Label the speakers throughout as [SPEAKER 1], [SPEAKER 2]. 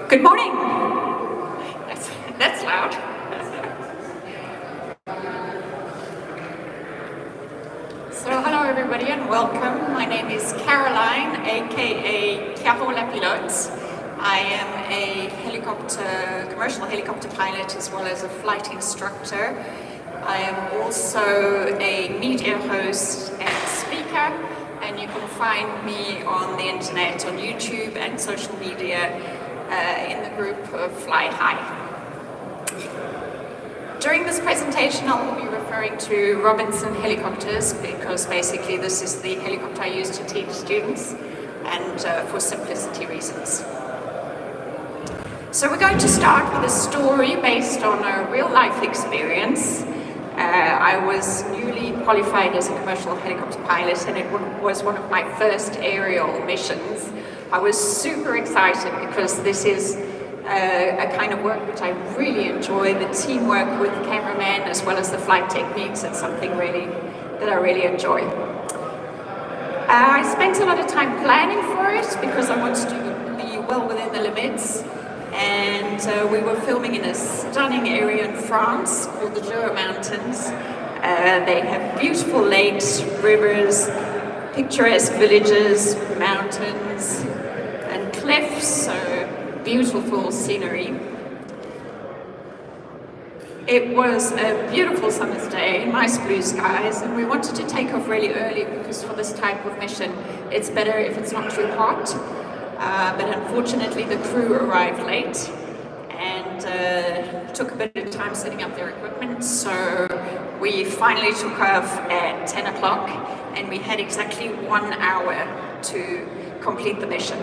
[SPEAKER 1] Good morning. That's loud. So hello everybody and welcome. My name is Caroline, aka Caro la Pilote. I am a commercial helicopter pilot as well as a flight instructor. I am also a media host and speaker, and you can find me on the internet, on YouTube and social media in the group of Fly High. During this presentation I will be referring to Robinson helicopters because basically this is the helicopter I use to teach students, and for simplicity reasons. So we're going to start with a story based on a real life experience. I was newly qualified as a commercial helicopter pilot, and it was one of my first aerial missions. I was super excited because this is a kind of work which I really enjoy. The teamwork with the cameraman as well as the flight techniques, it's something that I really enjoy. I spent a lot of time planning for it because I wanted to be well within the limits. And we were filming in a stunning area in France called the Jura Mountains. They have beautiful lakes, rivers, picturesque villages, mountains and cliffs, so beautiful scenery. It was a beautiful summer's day, nice blue skies, and we wanted to take off really early because for this type of mission it's better if it's not too hot. But unfortunately the crew arrived late and took a bit of time setting up their equipment, so we finally took off at 10 o'clock and we had exactly 1 hour to complete the mission.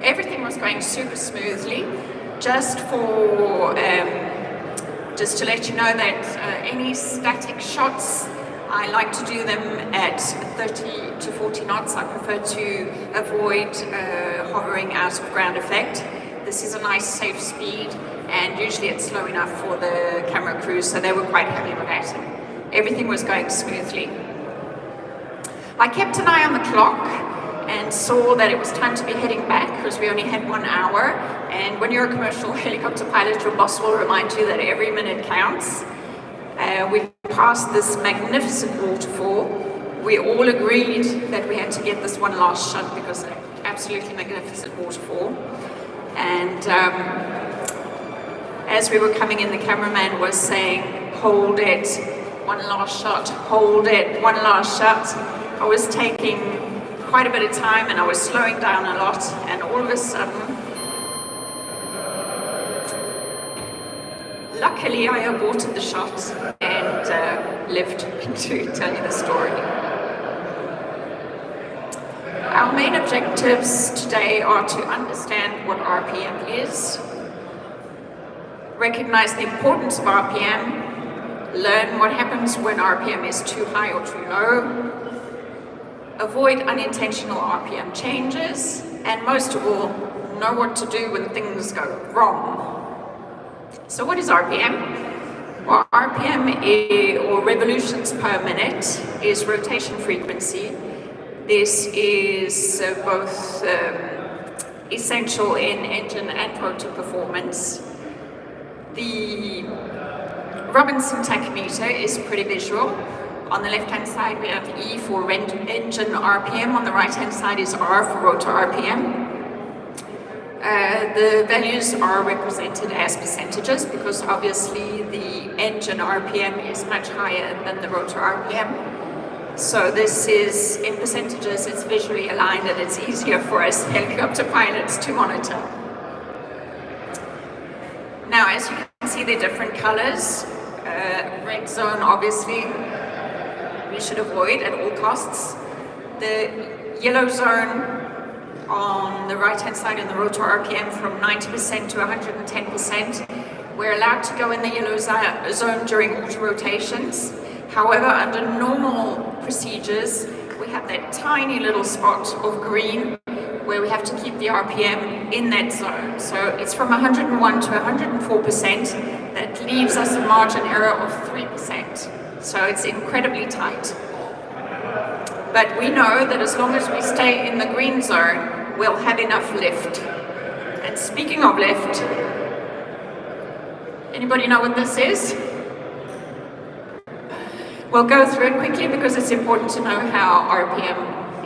[SPEAKER 1] Everything was going super smoothly. Just to let you know that any static shots, I like to do them at 30 to 40 knots. I prefer to avoid hovering out of ground effect. This is a nice safe speed, and usually it's slow enough for the camera crew, so they were quite happy with that. Everything was going smoothly. I kept an eye on the clock and saw that it was time to be heading back because we only had 1 hour, and when you're a commercial helicopter pilot, your boss will remind you that every minute counts. We passed this magnificent waterfall. We all agreed that we had to get this one last shot because it's an absolutely magnificent waterfall. And as we were coming in, the cameraman was saying, "Hold it, one last shot, hold it, one last shot." I was taking quite a bit of time and I was slowing down a lot, and all of a sudden, luckily I aborted the shot and lived to tell you the story. Our main objectives today are to understand what RPM is, recognize the importance of RPM, learn what happens when RPM is too high or too low, avoid unintentional RPM changes, and most of all, know what to do when things go wrong. So what is RPM? Well, RPM or revolutions per minute is rotation frequency. This is both essential in engine and rotor performance. The Robinson tachymeter is pretty visual. On the left-hand side we have E for engine RPM, on the right-hand side is R for rotor RPM. The values are represented as percentages because obviously the engine RPM is much higher than the rotor RPM. So this is in percentages, it's visually aligned, and it's easier for us helicopter pilots to monitor. Now, as you can see, they're different colors. Red zone, obviously, we should avoid at all costs. The yellow zone on the right-hand side in the rotor RPM from 90% to 110%. We're allowed to go in the yellow zone during auto rotations. However, under normal procedures, we have that tiny little spot of green where we have to keep the RPM in that zone. So it's from 101 to 104%. That leaves us a margin error of 3%. So it's incredibly tight. But we know that as long as we stay in the green zone, we'll have enough lift. speaking of lift, anybody know what this is? We'll go through it quickly because it's important to know how RPM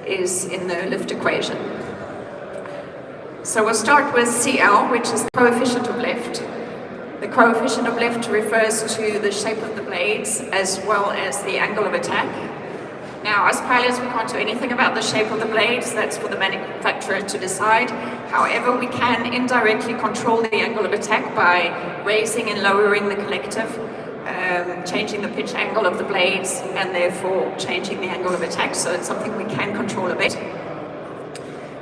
[SPEAKER 1] is in the lift equation. So we'll start with CL, which is the coefficient of lift. The coefficient of lift refers to the shape of the blades as well as the angle of attack. Now, as pilots, we can't do anything about the shape of the blades. That's for the manufacturer to decide. However, we can indirectly control the angle of attack by raising and lowering the collective, changing the pitch angle of the blades, and therefore changing the angle of attack. So it's something we can control a bit.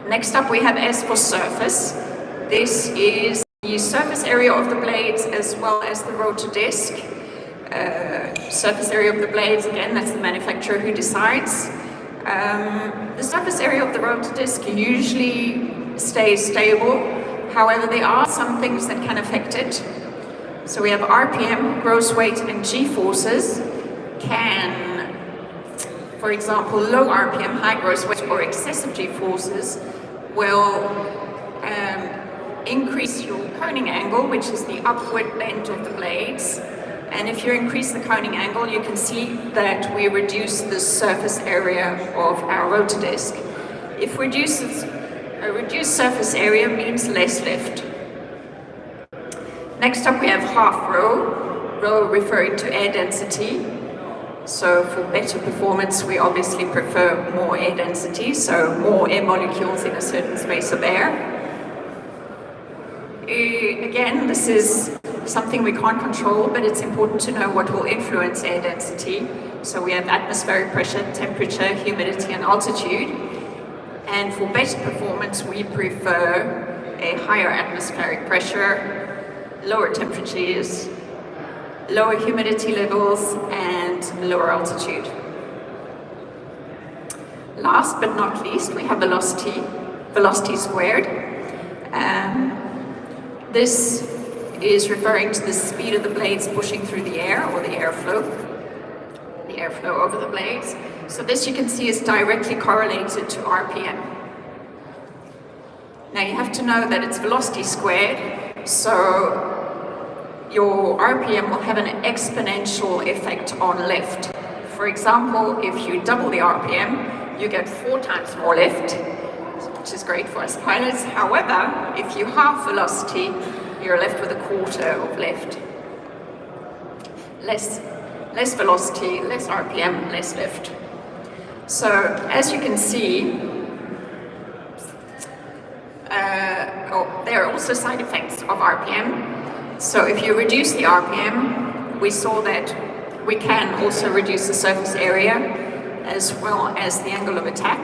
[SPEAKER 1] Next up, we have S for surface. This is the surface area of the blades as well as the rotor disc. Surface area of the blades, again, that's the manufacturer who decides. The surface area of the rotor disc usually stays stable. However, there are some things that can affect it. So we have RPM, gross weight, and G-forces can, for example, low RPM, high gross weight, or excessive G-forces will increase your coning angle, which is the upward bend of the blades. And if you increase the coning angle, you can see that we reduce the surface area of our rotor disc. If a reduced surface area means less lift. Next up, we have half rho, rho referring to air density. So for better performance, we obviously prefer more air density, so more air molecules in a certain space of air. Again, this is something we can't control, but it's important to know what will influence air density. So we have atmospheric pressure, temperature, humidity, and altitude. And for better performance, we prefer a higher atmospheric pressure, lower temperatures, lower humidity levels, and lower altitude. Last but not least, we have velocity squared. This is referring to the speed of the blades pushing through the air, or the airflow over the blades. So this, you can see, is directly correlated to RPM. Now you have to know that it's velocity squared, so your RPM will have an exponential effect on lift. For example, if you double the RPM, you get 4 times more lift, which is great for us pilots. However, if you halve velocity, you're left with 1/4 of lift. Less velocity, less RPM, less lift. So as you can see, there are also side effects of RPM. So if you reduce the RPM, we saw that we can also reduce the surface area as well as the angle of attack.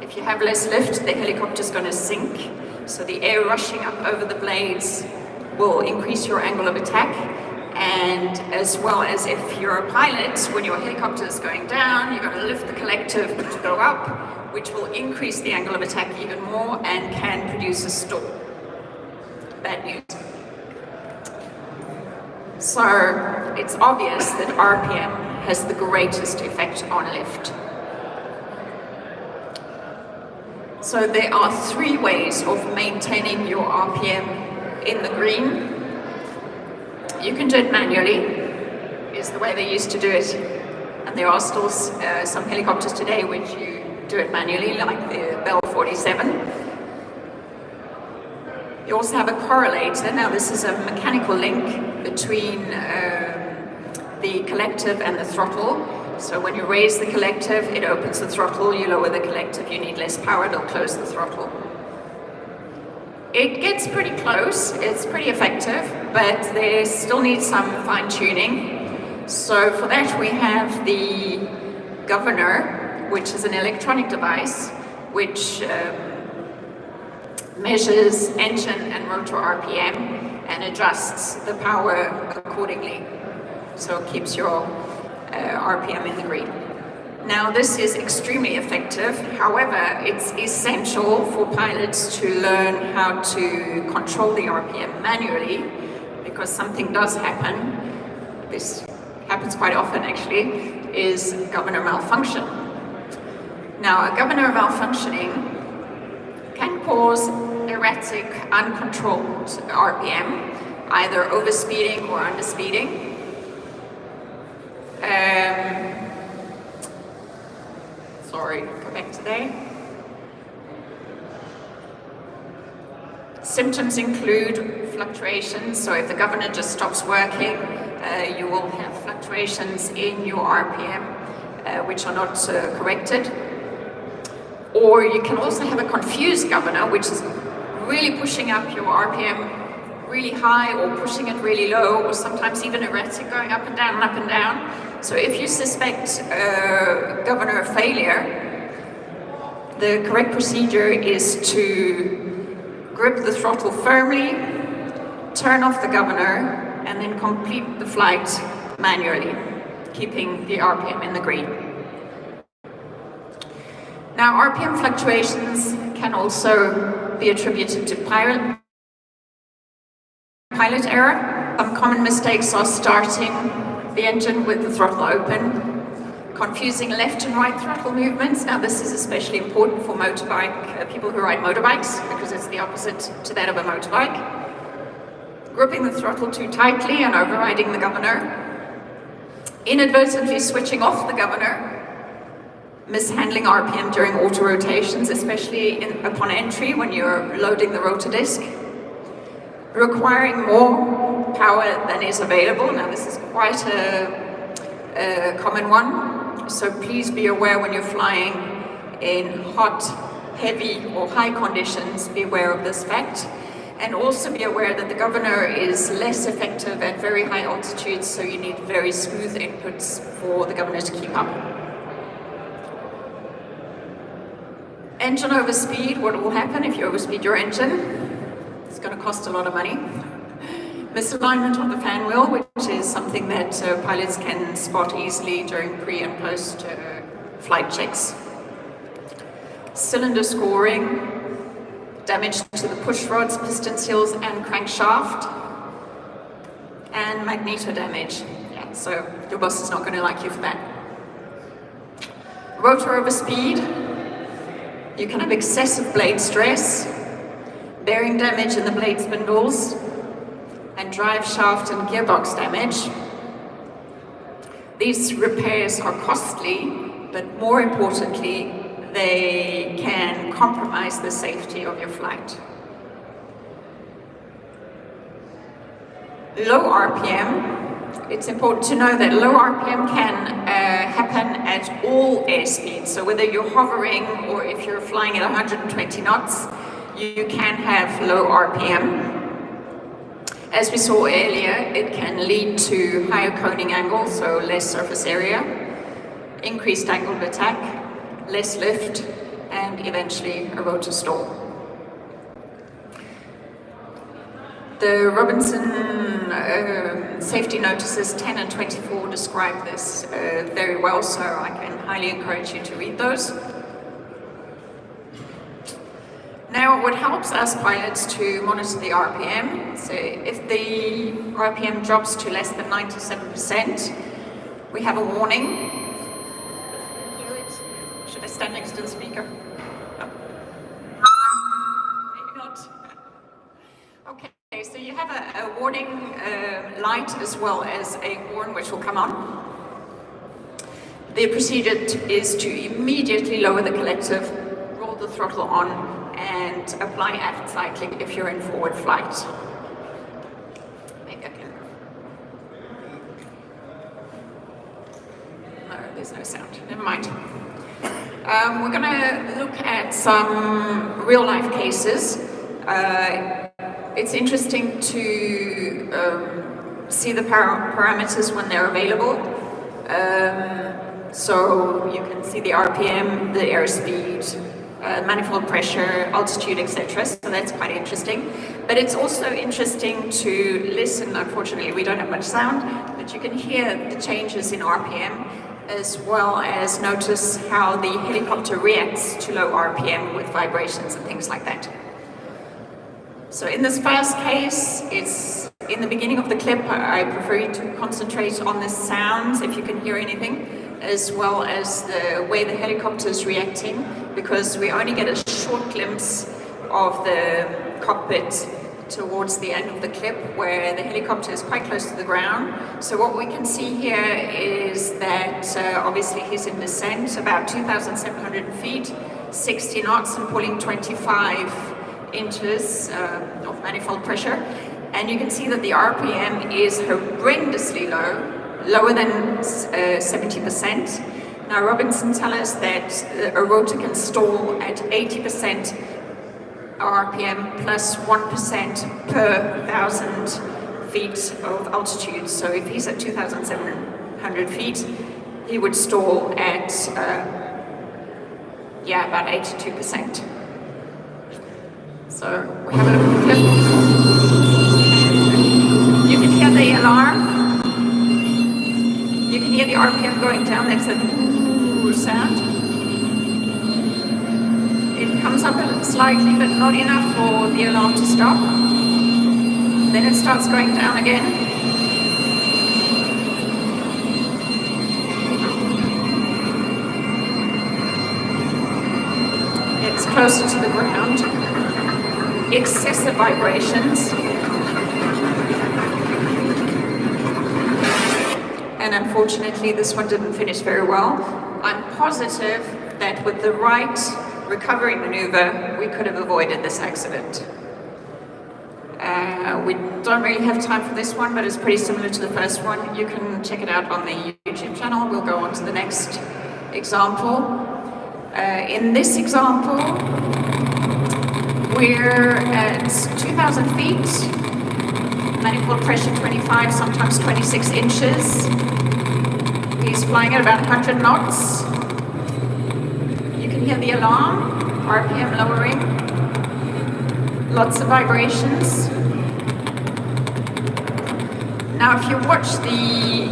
[SPEAKER 1] If you have less lift, the helicopter is going to sink. So the air rushing up over the blades will increase your angle of attack. And as well as if you're a pilot, when your helicopter is going down, you're going to lift the collective to go up, which will increase the angle of attack even more and can produce a stall. Bad news. So it's obvious that RPM has the greatest effect on lift. So there are 3 ways of maintaining your RPM in the green. You can do it manually, is the way they used to do it. And there are still some helicopters today which you do it manually, like the Bell 47. You also have a correlator. Now this is a mechanical link between the collective and the throttle. So when you raise the collective, it opens the throttle. You lower the collective, you need less power, it'll close the throttle. It gets pretty close, it's pretty effective, but there still needs some fine-tuning. So for that we have the governor, which is an electronic device which measures engine and rotor RPM and adjusts the power accordingly. So it keeps your RPM in the green. Now this is extremely effective, however it's essential for pilots to learn how to control the RPM manually, because something does happen, this happens quite often actually, is governor malfunction. Now a governor malfunctioning can cause erratic, uncontrolled RPM, either overspeeding or underspeeding. Sorry, go back to there. Symptoms include fluctuations, so if the governor just stops working, you will have fluctuations in your RPM, which are not corrected. Or you can also have a confused governor, which is really pushing up your RPM really high or pushing it really low, or sometimes even erratic, going up and down and up and down. So if you suspect governor failure, the correct procedure is to grip the throttle firmly, turn off the governor, and then complete the flight manually, keeping the RPM in the green. Now, RPM fluctuations can also be attributed to pilot error. Some common mistakes are starting the engine with the throttle open, confusing left and right throttle movements. Now, this is especially important for people who ride motorbikes, because it's the opposite to that of a motorbike. Gripping the throttle too tightly and overriding the governor. Inadvertently switching off the governor. Mishandling RPM during auto rotations, especially upon entry when you're loading the rotor disc. Requiring more power than is available. Now, this is quite a common one, so please be aware when you're flying in hot, heavy or high conditions, be aware of this fact. And also be aware that the governor is less effective at very high altitudes, so you need very smooth inputs for the governor to keep up. Engine overspeed, what will happen if you overspeed your engine? It's going to cost a lot of money. Misalignment of the fan wheel, which is something that pilots can spot easily during pre and post flight checks. Cylinder scoring, damage to the push rods, piston seals and crankshaft, and magneto damage. Yeah, so your boss is not going to like you for that. Rotor overspeed. You can have excessive blade stress, bearing damage in the blade spindles, and drive shaft and gearbox damage. These repairs are costly, but more importantly, they can compromise the safety of your flight. Low RPM. It's important to know that low RPM can happen at all airspeeds. So whether you're hovering or if you're flying at 120 knots, you can have low RPM. As we saw earlier, it can lead to higher coning angle, so less surface area, increased angle of attack, less lift, and eventually a rotor stall. The Robinson safety notices 10 and 24 describe this very well, so I can highly encourage you to read those. Now, what helps us pilots to monitor the RPM, so if the RPM drops to less than 97%, we have a warning. Should I stand next to the speaker? No. Maybe not. Okay, so you have a warning light as well as a horn which will come on. The procedure is to immediately lower the collective, roll the throttle on, and apply aft cycling if you're in forward flight. Maybe I can. No, there's no sound. Never mind. We're going to look at some real-life cases. It's interesting to see the parameters when they're available. So you can see the RPM, the airspeed, manifold pressure, altitude, etc. So that's quite interesting. But it's also interesting to listen. Unfortunately, we don't have much sound, but you can hear the changes in RPM, as well as notice how the helicopter reacts to low RPM with vibrations and things like that. So in this first case, it's in the beginning of the clip. I prefer you to concentrate on the sounds, if you can hear anything, as well as the way the helicopter is reacting, because we only get a short glimpse of the cockpit towards the end of the clip where the helicopter is quite close to the ground. So what we can see here is that obviously he's in descent about 2,700 feet, 60 knots and pulling 25 inches of manifold pressure. And you can see that the RPM is horrendously low, lower than 70%. Now Robinson tells us that a rotor can stall at 80% RPM plus 1% per 1,000 feet of altitude. So if he's at 2,700 feet, he would stall at about 82%. So we have a look at the clip. You can hear the alarm. You can hear the RPM going down. That's a sound. It comes up slightly, but not enough for the alarm to stop. Then it starts going down again. It's closer to the ground. Excessive vibrations. And unfortunately, this one didn't finish very well. I'm positive that with the right recovery maneuver, we could have avoided this accident. We don't really have time for this one, but it's pretty similar to the first one. You can check it out on the YouTube channel. We'll go on to the next example. In this example, we're at 2,000 feet, manifold pressure 25, sometimes 26 inches. He's flying at about 100 knots. You can hear the alarm, RPM lowering, lots of vibrations. Now if you watch the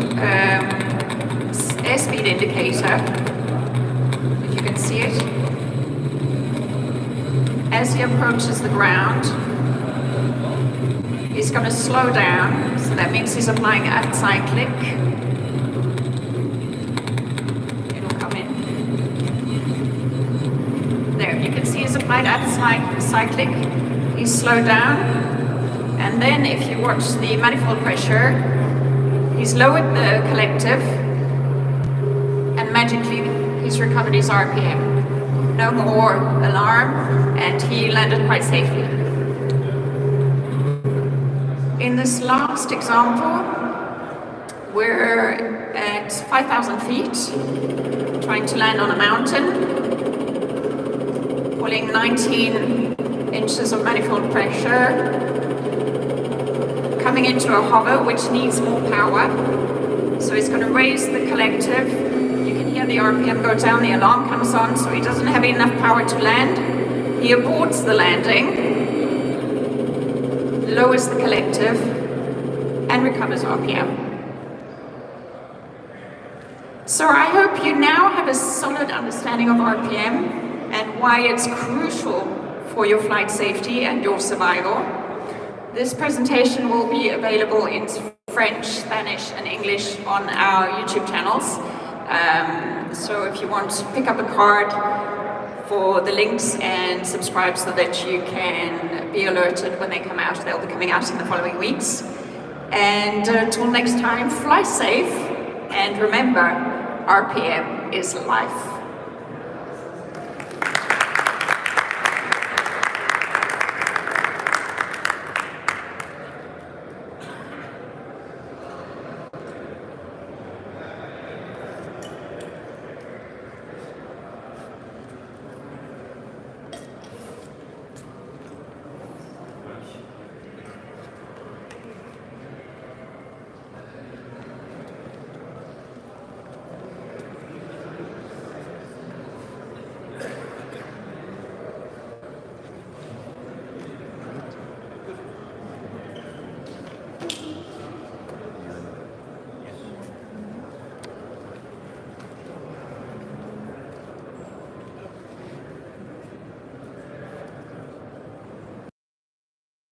[SPEAKER 1] airspeed indicator, if you can see it, as he approaches the ground, he's going to slow down, so that means he's applying anti-click. It'll come in. There, you can see he's applied anti-click. He's slowed down, and then if you watch the manifold pressure, he's lowered the collective, and magically he's recovered his RPM. No more alarm, and he landed quite safely. In this last example, we're at 5,000 feet, trying to land on a mountain, pulling 19 inches of manifold pressure, coming into a hover which needs more power. So he's going to raise the collective. You can hear the RPM go down, the alarm comes on, so he doesn't have enough power to land. He aborts the landing, lowers the collective, and recovers RPM. So I hope you now have a solid understanding of RPM and why it's crucial for your flight safety and your survival. This presentation will be available in French, Spanish, and English on our YouTube channels. So if you want to pick up a card for the links and subscribe so that you can be alerted when they come out. They'll be coming out in the following weeks. And until next time, fly safe, and remember, RPM is life.